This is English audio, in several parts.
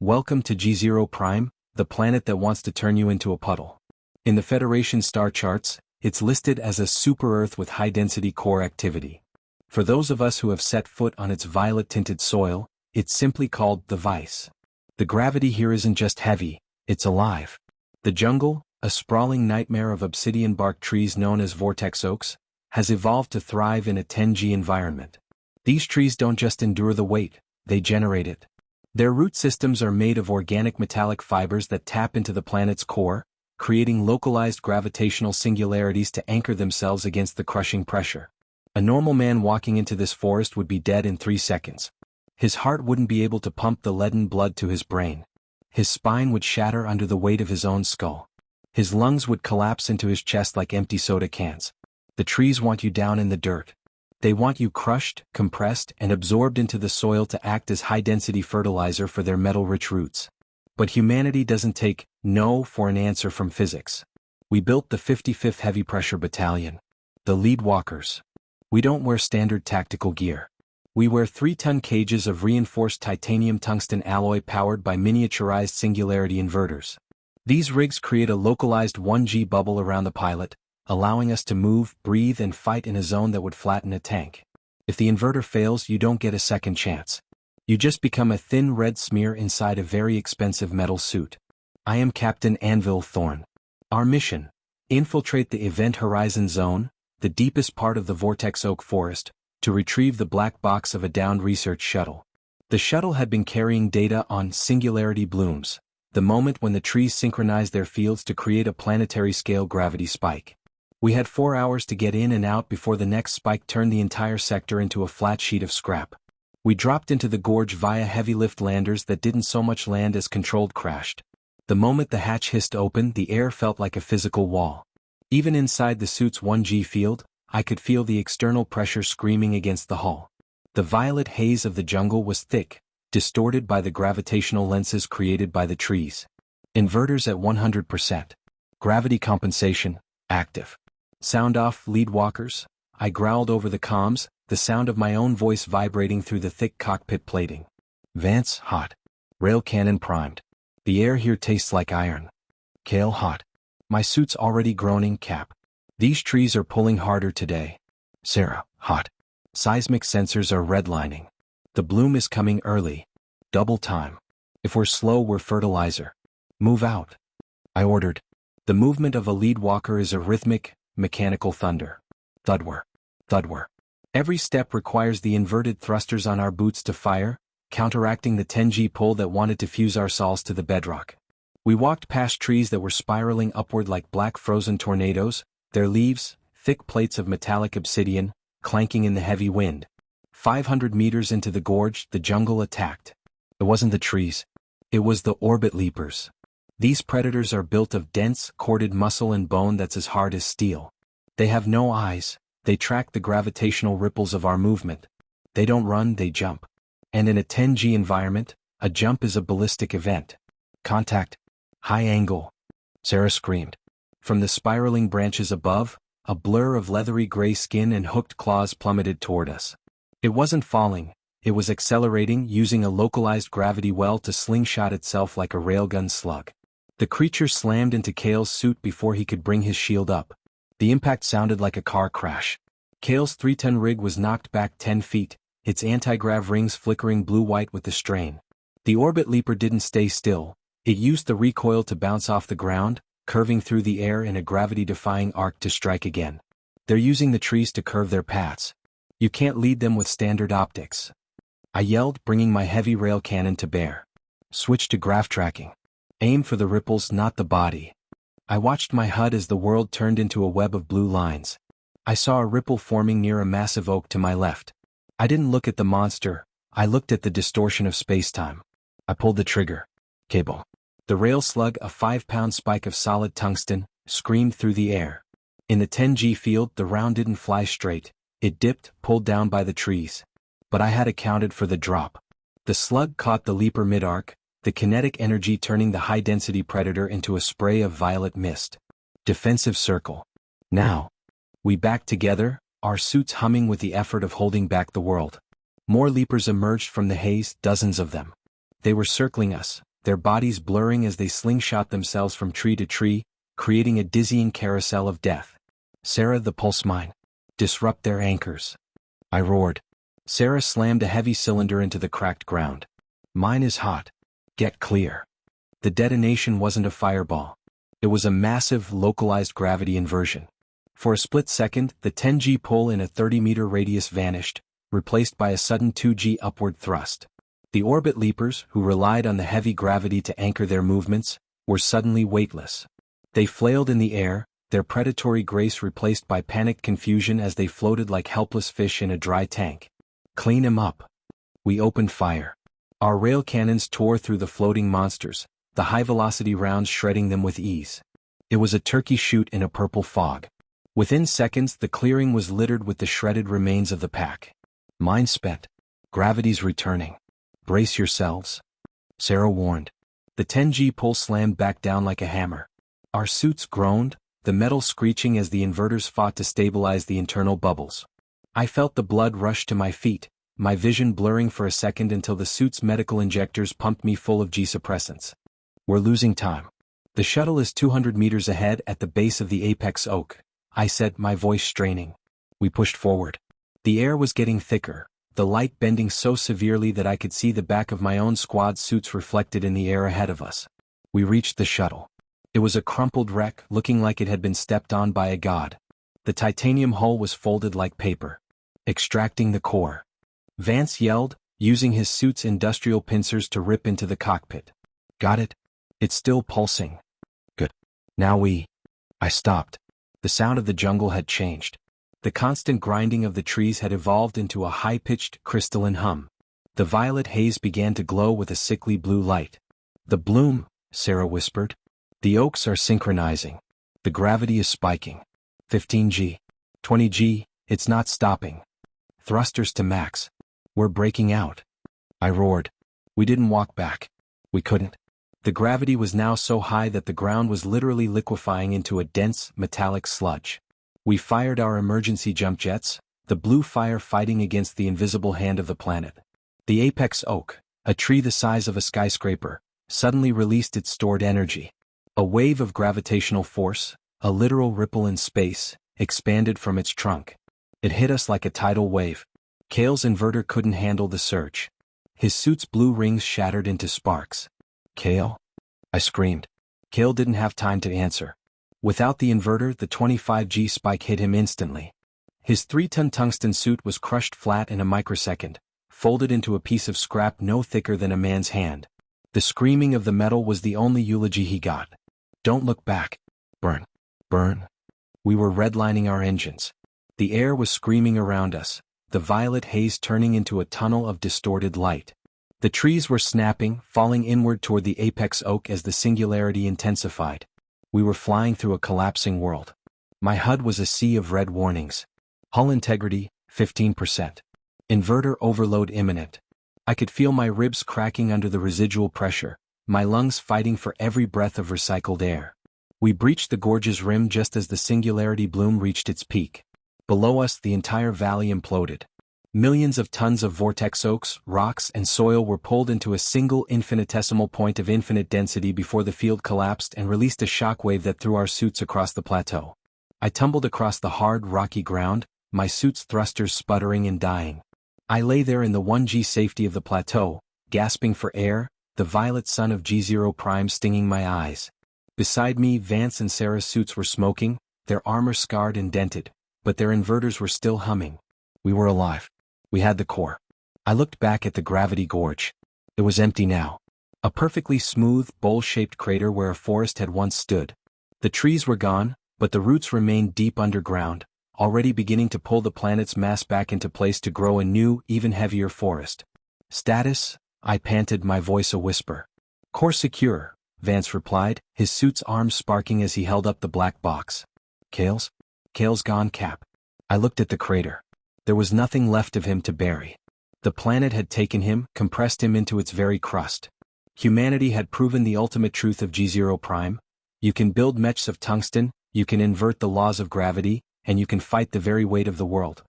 Welcome to G0 Prime, the planet that wants to turn you into a puddle. In the Federation star charts, it's listed as a super-Earth with high-density core activity. For those of us who have set foot on its violet-tinted soil, it's simply called the Vice. The gravity here isn't just heavy, it's alive. The jungle, a sprawling nightmare of obsidian bark trees known as vortex oaks, has evolved to thrive in a 10G environment. These trees don't just endure the weight, they generate it. Their root systems are made of organic metallic fibers that tap into the planet's core, creating localized gravitational singularities to anchor themselves against the crushing pressure. A normal man walking into this forest would be dead in 3 seconds. His heart wouldn't be able to pump the leaden blood to his brain. His spine would shatter under the weight of his own skull. His lungs would collapse into his chest like empty soda cans. The trees want you down in the dirt. They want you crushed, compressed, and absorbed into the soil to act as high-density fertilizer for their metal-rich roots. But humanity doesn't take no for an answer from physics. We built the 55th Heavy Pressure Battalion, the lead walkers. We don't wear standard tactical gear. We wear 3-ton cages of reinforced titanium tungsten alloy powered by miniaturized singularity inverters. These rigs create a localized 1G bubble around the pilot, allowing us to move, breathe, and fight in a zone that would flatten a tank. If the inverter fails, you don't get a second chance. You just become a thin red smear inside a very expensive metal suit. I am Captain Anvil Thorn. Our mission: infiltrate the Event Horizon Zone, the deepest part of the Vortex Oak Forest, to retrieve the black box of a downed research shuttle. The shuttle had been carrying data on singularity blooms, the moment when the trees synchronized their fields to create a planetary-scale gravity spike. We had 4 hours to get in and out before the next spike turned the entire sector into a flat sheet of scrap. We dropped into the gorge via heavy-lift landers that didn't so much land as controlled crashed. The moment the hatch hissed open, the air felt like a physical wall. Even inside the suit's 1G field, I could feel the external pressure screaming against the hull. The violet haze of the jungle was thick, distorted by the gravitational lenses created by the trees. Inverters at 100%. Gravity compensation, active. Sound off, lead walkers. I growled over the comms, the sound of my own voice vibrating through the thick cockpit plating. Vance, hot. Rail cannon primed. The air here tastes like iron. Kale, hot. My suit's already groaning, Cap. These trees are pulling harder today. Sarah, hot. Seismic sensors are redlining. The bloom is coming early. Double time. If we're slow, we're fertilizer. Move out. I ordered. The movement of a lead walker is a rhythmic, mechanical thunder. Thudwar. Thudwar. Every step requires the inverted thrusters on our boots to fire, counteracting the 10G pull that wanted to fuse our soles to the bedrock. We walked past trees that were spiraling upward like black frozen tornadoes, their leaves, thick plates of metallic obsidian, clanking in the heavy wind. 500 meters into the gorge, the jungle attacked. It wasn't the trees. It was the orbit leapers. These predators are built of dense, corded muscle and bone that's as hard as steel. They have no eyes, they track the gravitational ripples of our movement. They don't run, they jump. And in a 10G environment, a jump is a ballistic event. Contact. High angle. Sarah screamed. From the spiraling branches above, a blur of leathery gray skin and hooked claws plummeted toward us. It wasn't falling, it was accelerating, using a localized gravity well to slingshot itself like a railgun slug. The creature slammed into Kale's suit before he could bring his shield up. The impact sounded like a car crash. Kale's 3-ton rig was knocked back 10 feet, its anti-grav rings flickering blue-white with the strain. The orbit leaper didn't stay still. It used the recoil to bounce off the ground, curving through the air in a gravity-defying arc to strike again. They're using the trees to curve their paths. You can't lead them with standard optics. I yelled, bringing my heavy rail cannon to bear. Switch to graph tracking. Aim for the ripples, not the body. I watched my HUD as the world turned into a web of blue lines. I saw a ripple forming near a massive oak to my left. I didn't look at the monster, I looked at the distortion of spacetime. I pulled the trigger. Cable. The rail slug, a 5-pound spike of solid tungsten, screamed through the air. In the 10G field, the round didn't fly straight. It dipped, pulled down by the trees. But I had accounted for the drop. The slug caught the leaper mid-arc, the kinetic energy turning the high-density predator into a spray of violet mist. Defensive circle. Now. We backed together, our suits humming with the effort of holding back the world. More leapers emerged from the haze, dozens of them. They were circling us, their bodies blurring as they slingshot themselves from tree to tree, creating a dizzying carousel of death. Sarah, the pulse mine. Disrupt their anchors. I roared. Sarah slammed a heavy cylinder into the cracked ground. Mine is hot. Get clear. The detonation wasn't a fireball. It was a massive, localized gravity inversion. For a split second, the 10G pull in a 30-meter radius vanished, replaced by a sudden 2G upward thrust. The orbit leapers, who relied on the heavy gravity to anchor their movements, were suddenly weightless. They flailed in the air, their predatory grace replaced by panicked confusion as they floated like helpless fish in a dry tank. Clean him up. We opened fire. Our rail cannons tore through the floating monsters, the high-velocity rounds shredding them with ease. It was a turkey shoot in a purple fog. Within seconds, the clearing was littered with the shredded remains of the pack. Mine spent. Gravity's returning. Brace yourselves. Sarah warned. The 10G pull slammed back down like a hammer. Our suits groaned, the metal screeching as the inverters fought to stabilize the internal bubbles. I felt the blood rush to my feet, my vision blurring for a second until the suit's medical injectors pumped me full of G-suppressants. We're losing time. The shuttle is 200 meters ahead at the base of the apex oak, I said, my voice straining. We pushed forward. The air was getting thicker, the light bending so severely that I could see the back of my own squad suits reflected in the air ahead of us. We reached the shuttle. It was a crumpled wreck, looking like it had been stepped on by a god. The titanium hull was folded like paper. Extracting the core. Vance yelled, using his suit's industrial pincers to rip into the cockpit. Got it? It's still pulsing. Good. Now I stopped. The sound of the jungle had changed. The constant grinding of the trees had evolved into a high-pitched, crystalline hum. The violet haze began to glow with a sickly blue light. The bloom, Sarah whispered. The oaks are synchronizing. The gravity is spiking. 15G. 20G, it's not stopping. Thrusters to max. We're breaking out. I roared. We didn't walk back. We couldn't. The gravity was now so high that the ground was literally liquefying into a dense, metallic sludge. We fired our emergency jump jets, the blue fire fighting against the invisible hand of the planet. The apex oak, a tree the size of a skyscraper, suddenly released its stored energy. A wave of gravitational force, a literal ripple in space, expanded from its trunk. It hit us like a tidal wave. Kale's inverter couldn't handle the surge. His suit's blue rings shattered into sparks. Kale? I screamed. Kale didn't have time to answer. Without the inverter, the 25G spike hit him instantly. His 3-ton tungsten suit was crushed flat in a microsecond, folded into a piece of scrap no thicker than a man's hand. The screaming of the metal was the only eulogy he got. Don't look back. Burn. Burn. We were redlining our engines. The air was screaming around us, the violet haze turning into a tunnel of distorted light. The trees were snapping, falling inward toward the apex oak as the singularity intensified. We were flying through a collapsing world. My HUD was a sea of red warnings. Hull integrity, 15%. Inverter overload imminent. I could feel my ribs cracking under the residual pressure, my lungs fighting for every breath of recycled air. We breached the gorge's rim just as the singularity bloom reached its peak. Below us, the entire valley imploded. Millions of tons of vortex oaks, rocks, and soil were pulled into a single infinitesimal point of infinite density before the field collapsed and released a shockwave that threw our suits across the plateau. I tumbled across the hard, rocky ground, my suit's thrusters sputtering and dying. I lay there in the 1G safety of the plateau, gasping for air, the violet sun of G0 Prime stinging my eyes. Beside me, Vance and Sarah's suits were smoking, their armor scarred and dented, but their inverters were still humming. We were alive. We had the core. I looked back at the gravity gorge. It was empty now. A perfectly smooth, bowl-shaped crater where a forest had once stood. The trees were gone, but the roots remained deep underground, already beginning to pull the planet's mass back into place to grow a new, even heavier forest. Status? I panted, my voice a whisper. Core secure, Vance replied, his suit's arms sparking as he held up the black box. Kale's? Kale's gone, Cap. I looked at the crater. There was nothing left of him to bury. The planet had taken him, compressed him into its very crust. Humanity had proven the ultimate truth of G0 Prime. You can build mechs of tungsten, you can invert the laws of gravity, and you can fight the very weight of the world.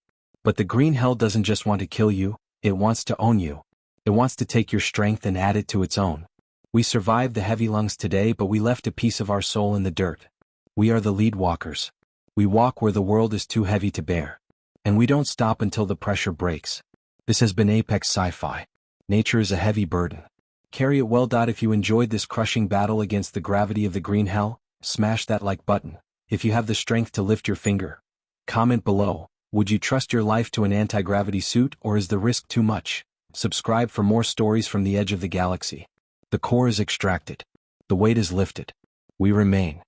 But the green hell doesn't just want to kill you, it wants to own you. It wants to take your strength and add it to its own. We survived the heavy lungs today, but we left a piece of our soul in the dirt. We are the lead walkers. We walk where the world is too heavy to bear. And we don't stop until the pressure breaks. This has been Apex Sci-Fi. Nature is a heavy burden. Carry it well. If you enjoyed this crushing battle against the gravity of the green hell, smash that like button. If you have the strength to lift your finger, comment below. Would you trust your life to an anti-gravity suit, or is the risk too much? Subscribe for more stories from the edge of the galaxy. The core is extracted. The weight is lifted. We remain.